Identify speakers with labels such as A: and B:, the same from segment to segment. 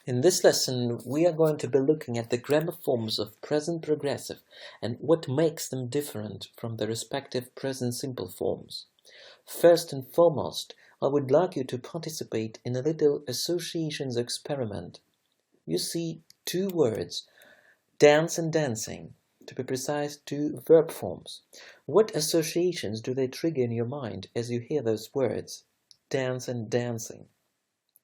A: In this lesson, we are going to be looking at the grammar forms of present progressive and what makes them different from the respective present simple forms. First and foremost, I would like you to participate in a little associations experiment. You see two words, dance and dancing, to be precise, two verb forms. What associations do they trigger in your mind as you hear those words, dance and dancing?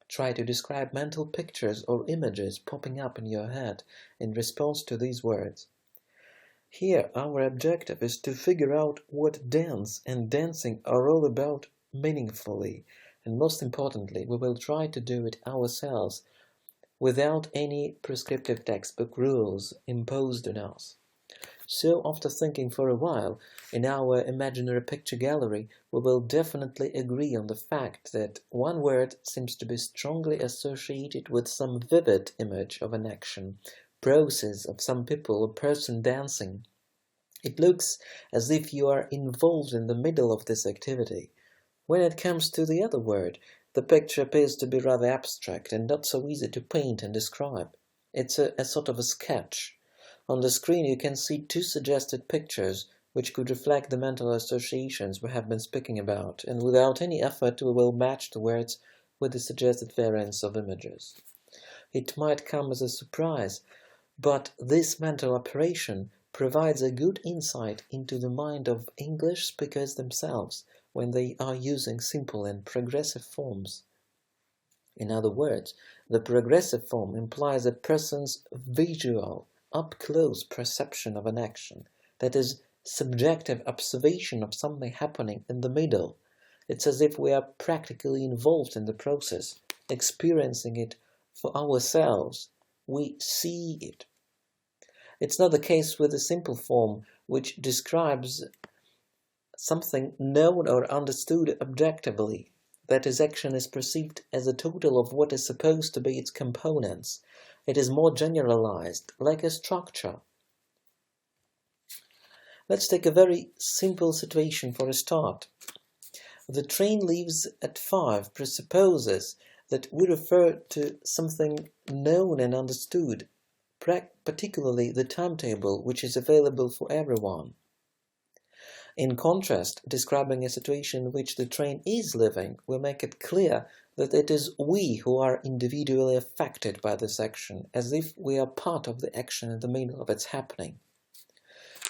A: Try to describe mental pictures or images popping up in your head in response to these words. Here, our objective is to figure out what dance and dancing are all about meaningfully, and most importantly, we will try to do it ourselves without any prescriptive textbook rules imposed on us. So, after thinking for a while, in our imaginary picture gallery, we will definitely agree on the fact that one word seems to be strongly associated with some vivid image of an action, process of some people or person dancing. It looks as if you are involved in the middle of this activity. When it comes to the other word, the picture appears to be rather abstract and not so easy to paint and describe. It's a sort of a sketch. On the screen you can see two suggested pictures which could reflect the mental associations we have been speaking about, and without any effort we will match the words with the suggested variants of images. It might come as a surprise, but this mental operation provides a good insight into the mind of English speakers themselves when they are using simple and progressive forms. In other words, the progressive form implies a person's visual, up-close perception of an action, that is, subjective observation of something happening in the middle. It's as if we are practically involved in the process, experiencing it for ourselves. We see it. It's not the case with the simple form, which describes something known or understood objectively, that is, action is perceived as a total of what is supposed to be its components. It is more generalized, like a structure. Let's take a very simple situation for a start. The train leaves at 5 presupposes that we refer to something known and understood, particularly the timetable which is available for everyone. In contrast, describing a situation in which the train is leaving, we make it clear that it is we who are individually affected by this action, as if we are part of the action in the middle of its happening.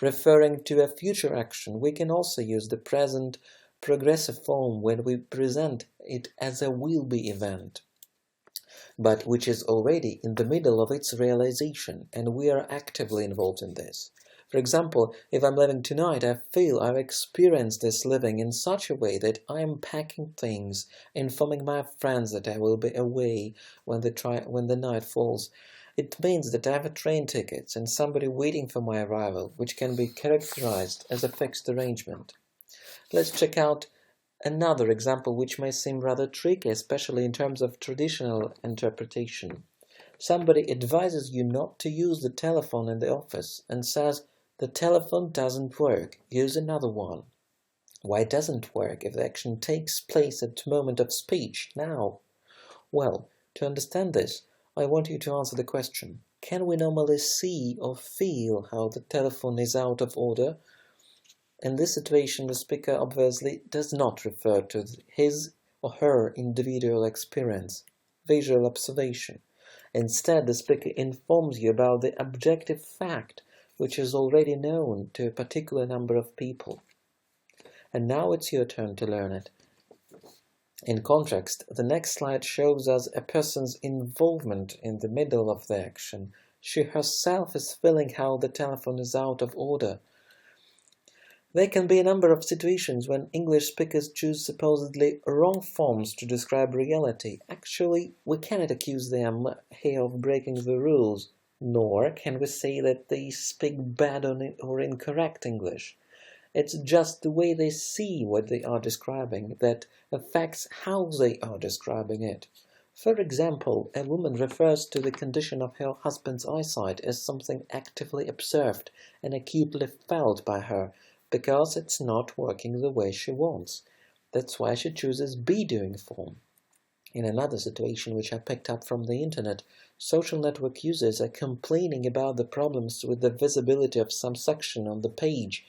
A: Referring to a future action, we can also use the present progressive form when we present it as a will-be event, but which is already in the middle of its realization, and we are actively involved in this. For example, if I'm leaving tonight, I feel I've experienced this living in such a way that I am packing things, informing my friends that I will be away when the night falls. It means that I have train tickets and somebody waiting for my arrival, which can be characterized as a fixed arrangement. Let's check out another example which may seem rather tricky, especially in terms of traditional interpretation. Somebody advises you not to use the telephone in the office and says, "The telephone doesn't work, use another one." Why doesn't work if the action takes place at the moment of speech, now? Well, to understand this, I want you to answer the question, can we normally see or feel how the telephone is out of order? In this situation, the speaker obviously does not refer to his or her individual experience, visual observation. Instead, the speaker informs you about the objective fact which is already known to a particular number of people. And now it's your turn to learn it. In contrast, the next slide shows us a person's involvement in the middle of the action. She herself is feeling how the telephone is out of order. There can be a number of situations when English speakers choose supposedly wrong forms to describe reality. Actually, we cannot accuse them here of breaking the rules, nor can we say that they speak bad or incorrect English. It's just the way they see what they are describing that affects how they are describing it. For example, a woman refers to the condition of her husband's eyesight as something actively observed and acutely felt by her, because it's not working the way she wants. That's why she chooses be-doing form. In another situation, which I picked up from the internet, social network users are complaining about the problems with the visibility of some section on the page,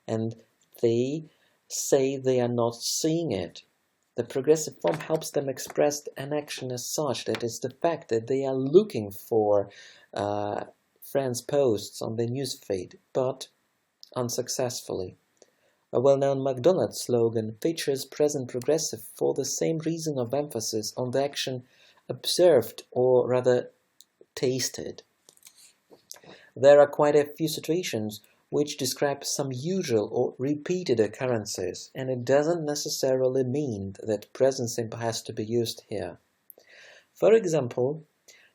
A: and they say they are not seeing it. The progressive form helps them express an action as such, that is the fact that they are looking for friends' posts on their newsfeed, but unsuccessfully. A well-known McDonald's slogan features present progressive for the same reason of emphasis on the action observed, or rather tasted. There are quite a few situations which describe some usual or repeated occurrences, and it doesn't necessarily mean that present simple has to be used here. For example,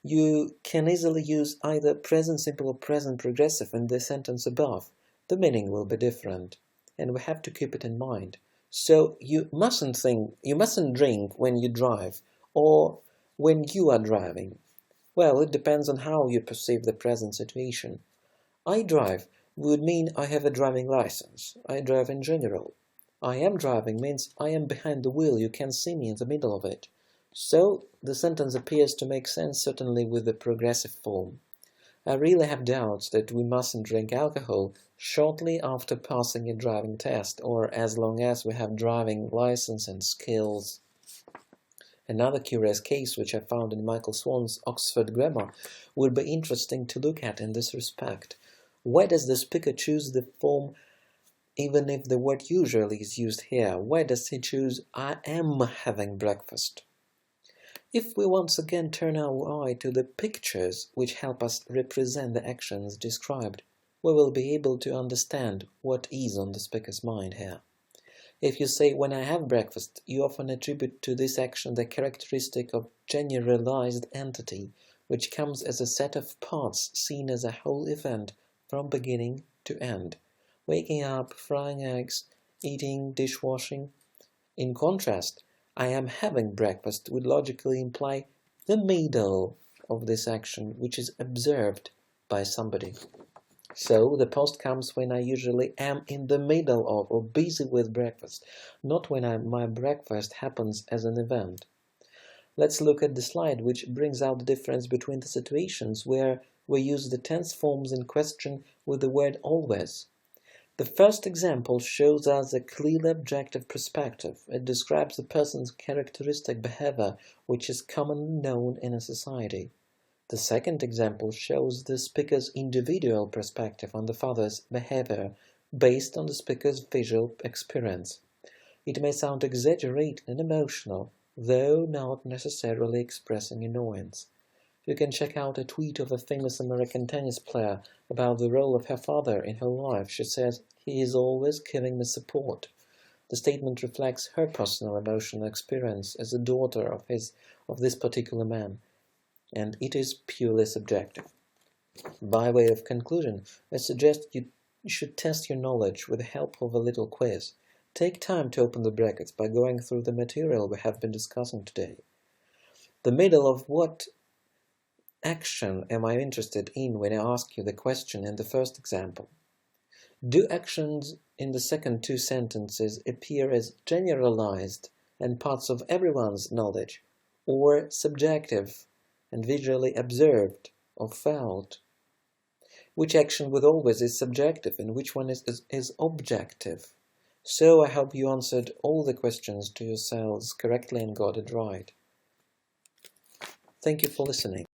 A: you can easily use either present simple or present progressive in the sentence above. The meaning will be different, and we have to keep it in mind. So you mustn't drink when you drive, or when you are driving. Well, it depends on how you perceive the present situation. I drive would mean I have a driving license. I drive in general. I am driving means I am behind the wheel, you can see me in the middle of it. So the sentence appears to make sense, certainly with the progressive form. I really have doubts that we mustn't drink alcohol shortly after passing a driving test, or as long as we have driving license and skills. Another curious case which I found in Michael Swan's Oxford Grammar would be interesting to look at in this respect. Why does the speaker choose the form even if the word usually is used here? Why does he choose I am having breakfast? If we once again turn our eye to the pictures which help us represent the actions described, we will be able to understand what is on the speaker's mind here. If you say when I have breakfast, you often attribute to this action the characteristic of generalized entity, which comes as a set of parts seen as a whole event from beginning to end. Waking up, frying eggs, eating, dishwashing. In contrast, I am having breakfast would logically imply the middle of this action, which is observed by somebody. So the post comes when I usually am in the middle of or busy with breakfast, not when my breakfast happens as an event. Let's look at the slide, which brings out the difference between the situations where we use the tense forms in question with the word always. The first example shows us a clearly objective perspective. It describes a person's characteristic behavior, which is commonly known in a society. The second example shows the speaker's individual perspective on the father's behavior based on the speaker's visual experience. It may sound exaggerated and emotional, though not necessarily expressing annoyance. You can check out a tweet of a famous American tennis player about the role of her father in her life. She says, "He is always giving me support." The statement reflects her personal emotional experience as a daughter of this particular man, and it is purely subjective. By way of conclusion, I suggest you should test your knowledge with the help of a little quiz. Take time to open the brackets by going through the material we have been discussing today. The middle of what action am I interested in when I ask you the question in the first example? Do actions in the second two sentences appear as generalized and parts of everyone's knowledge, or subjective and visually observed or felt? Which action with always is subjective and which one is objective? So I hope you answered all the questions to yourselves correctly and got it right. Thank you for listening.